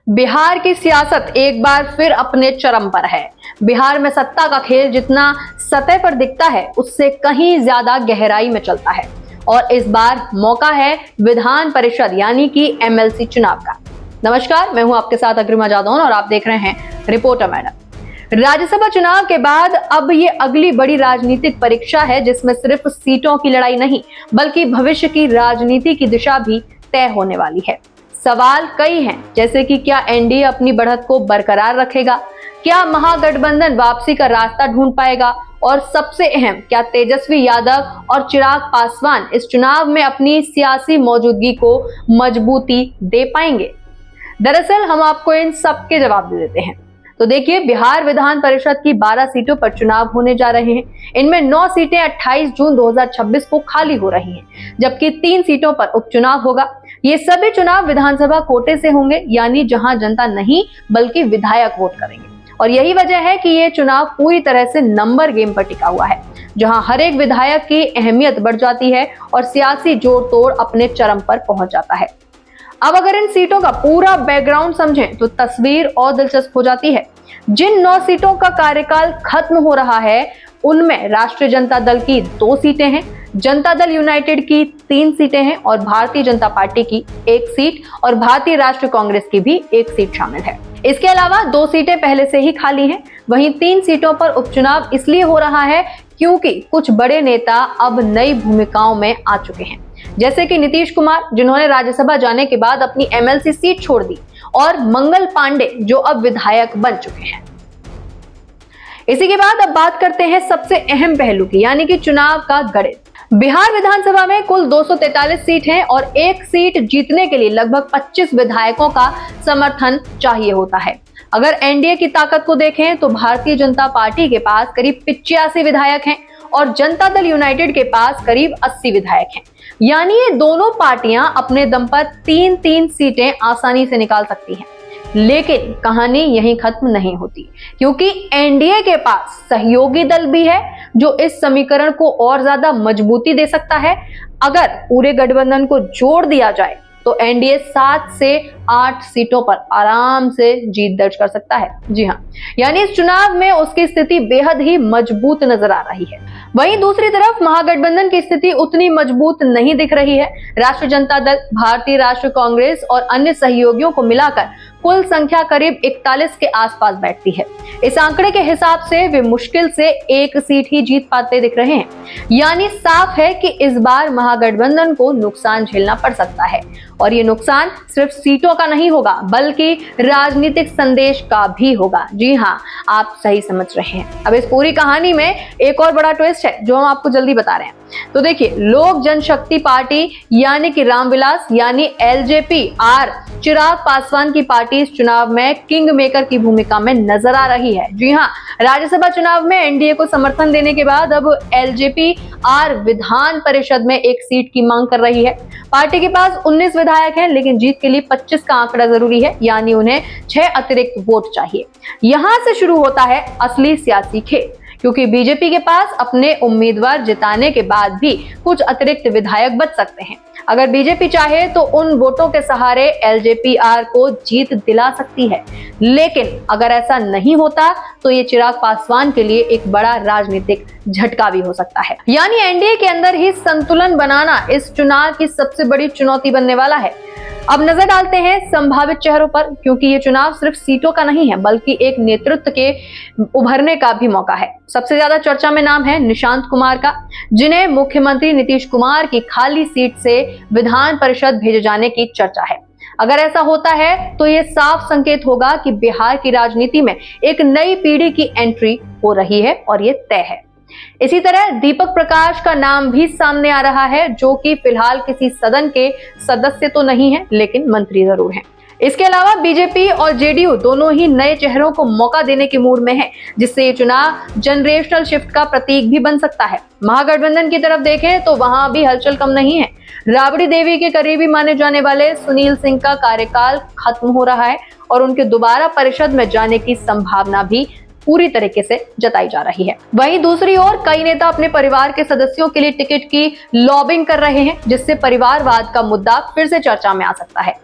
बिहार की सियासत एक बार फिर अपने चरम पर है। बिहार में सत्ता का खेल जितना सतह पर दिखता है उससे कहीं ज्यादा गहराई में चलता है और इस बार मौका है विधान परिषद यानी कि एमएलसी चुनाव का। नमस्कार, मैं हूं आपके साथ अग्रिमा जादौन और आप देख रहे हैं रिपोर्टर मैडम। राज्यसभा चुनाव के बाद अब ये अगली बड़ी राजनीतिक परीक्षा है जिसमें सिर्फ सीटों की लड़ाई नहीं बल्कि भविष्य की राजनीति की दिशा भी तय होने वाली है। सवाल कई हैं, जैसे कि क्या एनडीए अपनी बढ़त को बरकरार रखेगा, क्या महागठबंधन वापसी का रास्ता ढूंढ पाएगा और सबसे अहम, क्या तेजस्वी यादव और चिराग पासवान इस चुनाव में अपनी सियासी मौजूदगी को मजबूती दे पाएंगे। दरअसल हम आपको इन सब के जवाब दे देते हैं। तो देखिए, बिहार विधान परिषद की 12 सीटों पर चुनाव होने जा रहे हैं। इनमें 9 सीटें 28 जून 2026 को खाली हो रही हैं, जबकि 3 सीटों पर उपचुनाव होगा। ये सभी चुनाव विधानसभा कोटे से होंगे, यानी जहां जनता नहीं बल्कि विधायक वोट करेंगे। और यही वजह है कि ये चुनाव पूरी तरह से नंबर गेम पर टिका हुआ है, जहां हर एक विधायक की अहमियत बढ़ जाती है और सियासी जोड़ तोड़ अपने चरम पर पहुंच जाता है। अब अगर इन सीटों का पूरा बैकग्राउंड समझें तो तस्वीर और दिलचस्प हो जाती है। जिन 9 सीटों का कार्यकाल खत्म हो रहा है उनमें राष्ट्रीय जनता दल की 2 सीटें हैं, जनता दल यूनाइटेड की 3 सीटें हैं और भारतीय जनता पार्टी की 1 सीट और भारतीय राष्ट्रीय कांग्रेस की भी 1 सीट शामिल है। इसके अलावा 2 सीटें पहले से ही खाली हैं। वहीं 3 सीटों पर उपचुनाव इसलिए हो रहा है क्योंकि कुछ बड़े नेता अब नई भूमिकाओं में आ चुके हैं, जैसे कि नीतीश कुमार, जिन्होंने राज्यसभा जाने के बाद अपनी एमएलसी सीट छोड़ दी, और मंगल पांडे, जो अब विधायक बन चुके हैं। इसी के बाद अब बात करते हैं सबसे अहम पहलू की, यानी कि चुनाव का गणित। बिहार विधानसभा में कुल 243 सीट हैं और 1 सीट जीतने के लिए लगभग 25 विधायकों का समर्थन चाहिए होता है। अगर एनडीए की ताकत को देखें तो भारतीय जनता पार्टी के पास करीब 85 विधायक हैं और जनता दल यूनाइटेड के पास करीब 80 विधायक हैं। यानी ये दोनों पार्टियां अपने दम पर 3-3 सीटें आसानी से निकाल सकती हैं। लेकिन कहानी यहीं खत्म नहीं होती, क्योंकि एनडीए के पास सहयोगी दल भी है जो इस समीकरण को और ज्यादा मजबूती दे सकता है। अगर पूरे गठबंधन को जोड़ दिया जाए तो एनडीए 7 से 8 सीटों पर आराम से जीत दर्ज कर सकता है। जी हाँ, यानी इस चुनाव में उसकी स्थिति बेहद ही मजबूत नजर आ रही है। वहीं दूसरी तरफ महागठबंधन की स्थिति उतनी मजबूत नहीं दिख रही है। राष्ट्रीय जनता दल, भारतीय राष्ट्रीय कांग्रेस और अन्य सहयोगियों को मिलाकर कुल संख्या करीब 41 के आसपास बैठती है। इस आंकड़े के हिसाब से वे मुश्किल से 1 सीट ही जीत पाते दिख रहे हैं। यानी साफ है कि इस बार महागठबंधन को नुकसान झेलना पड़ सकता है और ये नुकसान सिर्फ सीटों का नहीं होगा बल्कि राजनीतिक संदेश का भी होगा। जी हाँ, आप सही समझ रहे हैं। अब इस पूरी कहानी में एक और बड़ा ट्विस्ट है जो हम आपको जल्दी बता रहे हैं। तो देखिए, लोक जनशक्ति पार्टी यानी कि रामविलास यानी एलजेपी आर चिराग पासवान की पार्टी इस चुनाव में किंग मेकर की भूमिका में नजर आ रही है। जी हाँ, राज्यसभा चुनाव में एनडीए को समर्थन देने के बाद अब एलजेपी आर विधान परिषद में 1 सीट की मांग कर रही है। पार्टी के पास 19 विधायक हैं, लेकिन जीत के लिए 25 का आंकड़ा जरूरी है, यानी उन्हें 6 अतिरिक्त वोट चाहिए। यहां से शुरू होता है असली सियासी खेल, क्योंकि बीजेपी के पास अपने उम्मीदवार जिताने के बाद भी कुछ अतिरिक्त विधायक बच सकते हैं। अगर बीजेपी चाहे तो उन वोटों के सहारे एलजेपीआर को जीत दिला सकती है, लेकिन अगर ऐसा नहीं होता तो ये चिराग पासवान के लिए एक बड़ा राजनीतिक झटका भी हो सकता है। यानी एनडीए के अंदर ही संतुलन बनाना इस चुनाव की सबसे बड़ी चुनौती बनने वाला है। अब नजर डालते हैं संभावित चेहरों पर, क्योंकि ये चुनाव सिर्फ सीटों का नहीं है बल्कि एक नेतृत्व के उभरने का भी मौका है। सबसे ज्यादा चर्चा में नाम है निशांत कुमार का, जिन्हें मुख्यमंत्री नीतीश कुमार की खाली सीट से विधान परिषद भेजे जाने की चर्चा है। अगर ऐसा होता है तो ये साफ संकेत होगा कि बिहार की राजनीति में एक नई पीढ़ी की एंट्री हो रही है और ये तय है। इसी तरह दीपक प्रकाश का नाम भी सामने आ रहा है, जो कि फिलहाल किसी सदन के सदस्य तो नहीं है लेकिन मंत्री जरूर हैं। इसके अलावा बीजेपी और जेडीयू दोनों ही नए चेहरों को मौका देने के मूड में है, जिससे ये चुनाव जनरेशनल शिफ्ट का प्रतीक भी बन सकता है। महागठबंधन की तरफ देखें तो वहां भी हलचल कम नहीं है। राबड़ी देवी के करीबी माने जाने वाले सुनील सिंह का कार्यकाल खत्म हो रहा है और उनके दोबारा परिषद में जाने की संभावना भी पूरी तरीके से जताई जा रही है। वहीं दूसरी ओर कई नेता अपने परिवार के सदस्यों के लिए टिकट की लॉबिंग कर रहे हैं, जिससे परिवारवाद का मुद्दा फिर से चर्चा में आ सकता है।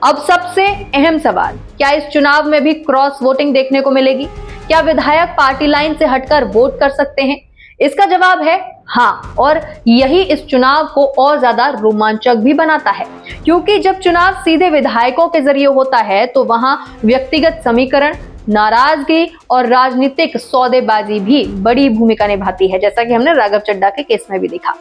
अब सबसे अहम सवाल, क्या इस चुनाव में भी क्रॉस वोटिंग देखने को मिलेगी? क्या विधायक पार्टी लाइन से हटकर वोट कर सकते हैं? इसका जवाब है हाँ, और यही इस चुनाव को और ज्यादा रोमांचक भी बनाता है, क्योंकि जब चुनाव सीधे विधायकों के जरिए होता है तो वहां व्यक्तिगत समीकरण, नाराजगी और राजनीतिक सौदेबाजी भी बड़ी भूमिका निभाती है, जैसा कि हमने राघव चड्ढा के केस में भी देखा।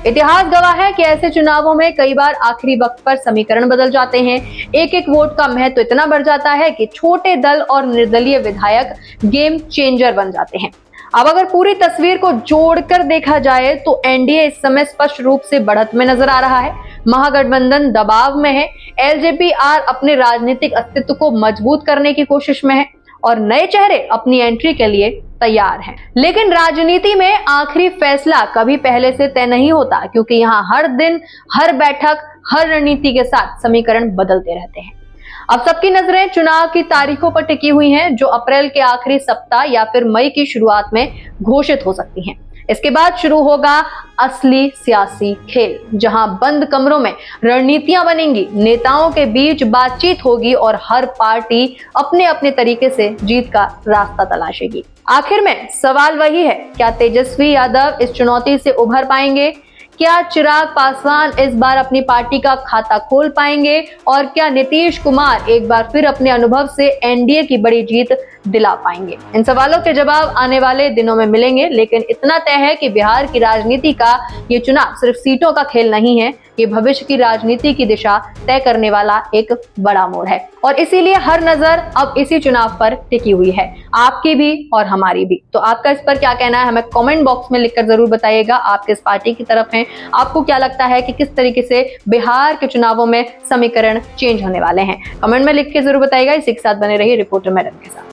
इतिहास गवाह है कि ऐसे चुनावों में कई बार आखिरी वक्त पर समीकरण बदल जाते हैं। एक एक वोट का महत्व इतना बढ़ जाता है कि छोटे दल और निर्दलीय विधायक गेम चेंजर बन जाते हैं। अब अगर पूरी तस्वीर को जोड़कर देखा जाए तो एनडीए इस समय स्पष्ट रूप से बढ़त में नजर आ रहा है। महागठबंधन दबाव में है, एलजेपी-आर अपने राजनीतिक अस्तित्व को मजबूत करने की कोशिश में है और नए चेहरे अपनी एंट्री के लिए तैयार हैं। लेकिन राजनीति में आखिरी फैसला कभी पहले से तय नहीं होता, क्योंकि यहाँ हर दिन, हर बैठक, हर रणनीति के साथ समीकरण बदलते रहते हैं। अब सबकी नजरें चुनाव की तारीखों पर टिकी हुई हैं, जो अप्रैल के आखिरी सप्ताह या फिर मई की शुरुआत में घोषित हो सकती हैं। इसके बाद शुरू होगा असली सियासी खेल, जहां बंद कमरों में रणनीतियां बनेंगी, नेताओं के बीच बातचीत होगी और हर पार्टी अपने अपने तरीके से जीत का रास्ता तलाशेगी। आखिर में सवाल वही है, क्या तेजस्वी यादव इस चुनौती से उभर पाएंगे? क्या चिराग पासवान इस बार अपनी पार्टी का खाता खोल पाएंगे? और क्या नीतीश कुमार एक बार फिर अपने अनुभव से एनडीए की बड़ी जीत दिला पाएंगे? इन सवालों के जवाब आने वाले दिनों में मिलेंगे, लेकिन इतना तय है कि बिहार की राजनीति का ये चुनाव सिर्फ सीटों का खेल नहीं है, ये भविष्य की राजनीति की दिशा तय करने वाला एक बड़ा मोड़ है और इसीलिए हर नजर अब इसी चुनाव पर टिकी हुई है, आपकी भी और हमारी भी। तो आपका इस पर क्या कहना है, हमें कमेंट बॉक्स में लिखकर जरूर बताइएगा। आप किस पार्टी की तरफ हैं? आपको क्या लगता है कि किस तरीके से बिहार के चुनावों में समीकरण चेंज होने वाले हैं? कमेंट में लिख के जरूर बताइएगा। इसी के साथ बने रहिए रिपोर्टर मैडम के साथ।